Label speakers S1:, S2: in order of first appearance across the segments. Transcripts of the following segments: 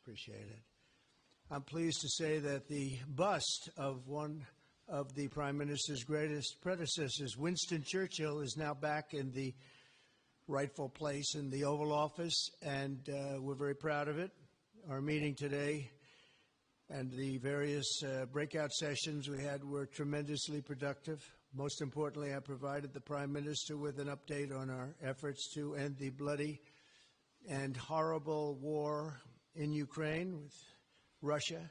S1: Appreciate it. I'm pleased to say that the bust of one of the Prime Minister's greatest predecessors, Winston Churchill, is now back in the rightful place in the Oval Office, and we're very proud of it. Our meeting today and the various breakout sessions we had were tremendously productive. Most importantly, I provided the Prime Minister with an update on our efforts to end the bloody and horrible war in Ukraine with Russia,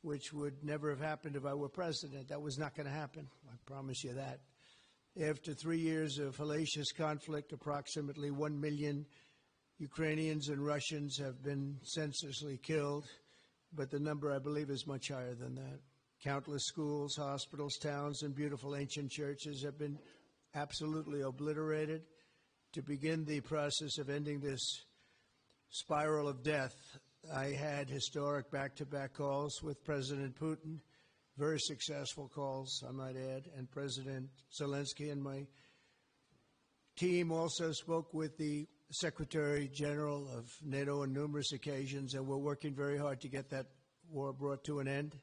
S1: which would never have happened if I were president. That was not going to happen. I promise you that. After 3 years of hellacious conflict, approximately 1 million Ukrainians and Russians have been senselessly killed, but the number, I believe, is much higher than that. Countless schools, hospitals, towns, and beautiful ancient churches have been absolutely obliterated. To begin the process of ending this spiral of death, I had historic back-to-back calls with President Putin, very successful calls, I might add, and President Zelensky, and my team also spoke with the Secretary General of NATO on numerous occasions, and we're working very hard to get that war brought to an end.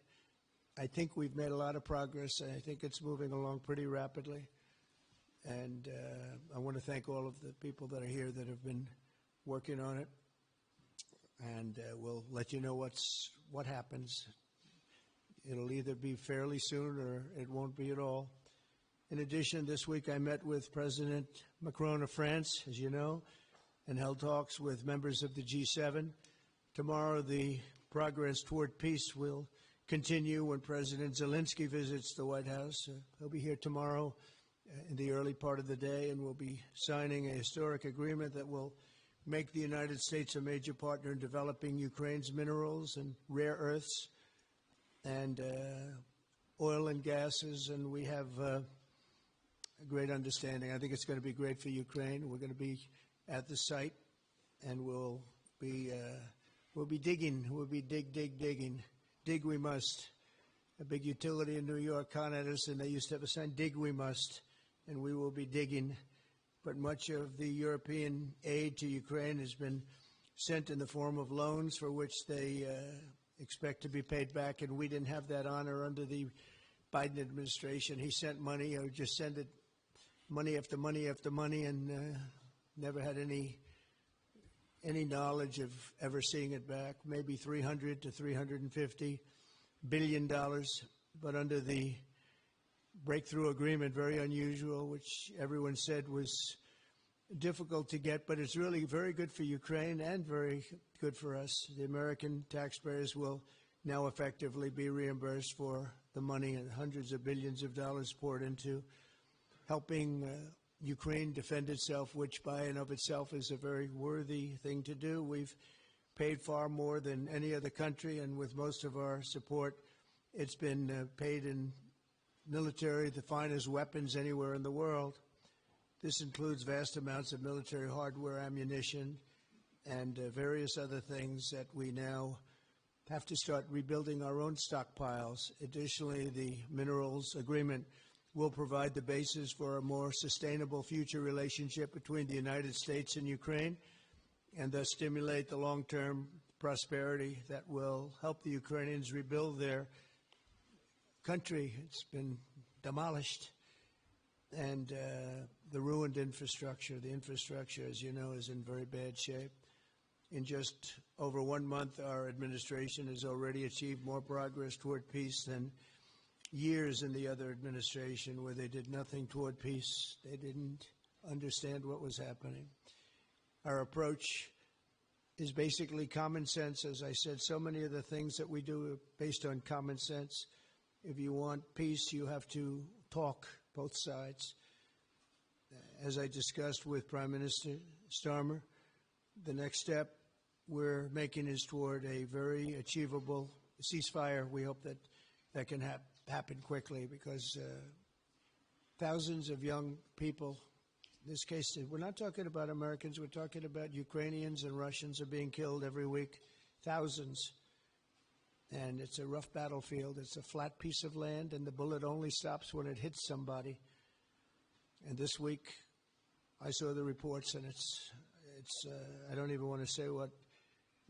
S1: I think we've made a lot of progress, and I think it's moving along pretty rapidly. And I want to thank all of the people that are here that have been working on it. And we'll let you know what happens. It'll either be fairly soon or it won't be at all. In addition, this week I met with President Macron of France, as you know, and held talks with members of the G7. Tomorrow, the progress toward peace will continue when President Zelensky visits the White House. He'll be here tomorrow in the early part of the day, and we'll be signing a historic agreement that will make the United States a major partner in developing Ukraine's minerals and rare earths and oil and gases, and we have a great understanding. I think it's going to be great for Ukraine. We're going to be at the site, and we'll be digging. We'll be digging. Dig we must. A big utility in New York, Con Edison, they used to have a sign, dig we must, and we will be digging. But much of the European aid to Ukraine has been sent in the form of loans for which they expect to be paid back, and we didn't have that honor under the Biden administration. He sent money, or just sent it, money after money after money, and never had any knowledge of ever seeing it back. Maybe $300 to $350 billion, but under the breakthrough agreement, very unusual, which everyone said was difficult to get, but it's really very good for Ukraine and very good for us. The American taxpayers will now effectively be reimbursed for the money and hundreds of billions of dollars poured into helping Ukraine defend itself, which by and of itself is a very worthy thing to do. We've paid far more than any other country, and with most of our support, it's been paid in military, the finest weapons anywhere in the world. This includes vast amounts of military hardware, ammunition, and various other things that we now have to start rebuilding our own stockpiles. Additionally, the minerals agreement will provide the basis for a more sustainable future relationship between the United States and Ukraine, and thus stimulate the long-term prosperity that will help the Ukrainians rebuild their country. It's been demolished, and the ruined infrastructure. The infrastructure, as you know, is in very bad shape. In just over 1 month, our administration has already achieved more progress toward peace than years in the other administration, where they did nothing toward peace. They didn't understand what was happening. Our approach is basically common sense. As I said, so many of the things that we do are based on common sense. If you want peace, you have to talk, both sides. As I discussed with Prime Minister Starmer, the next step we're making is toward a very achievable ceasefire. We hope that that can happen quickly, because thousands of young people, in this case, we're not talking about Americans, we're talking about Ukrainians and Russians are being killed every week, thousands. And it's a rough battlefield. It's a flat piece of land, and the bullet only stops when it hits somebody. And this week, I saw the reports, and it's I don't even want to say what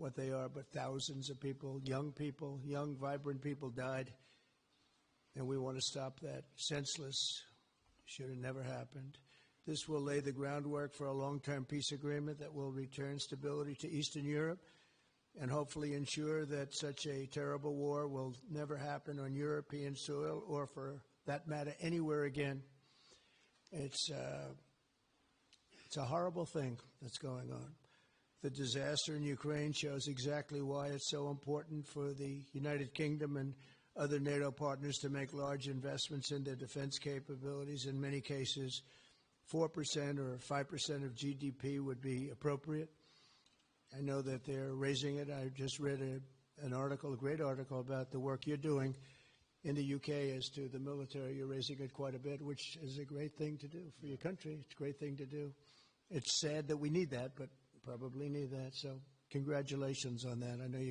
S1: what they are, but thousands of people, young, vibrant people died, and we want to stop that. Senseless. Should have never happened. This will lay the groundwork for a long-term peace agreement that will return stability to Eastern Europe and hopefully ensure that such a terrible war will never happen on European soil or, for that matter, anywhere again. It's a horrible thing that's going on. The disaster in Ukraine shows exactly why it's so important for the United Kingdom and other NATO partners to make large investments in their defense capabilities. In many cases, 4% or 5% of GDP would be appropriate. I know that they're raising it. I just read an article, a great article, about the work you're doing in the UK as to the military. You're raising it quite a bit, which is a great thing to do for your country. It's a great thing to do. It's sad that we need that, but probably need that. So congratulations on that. I know you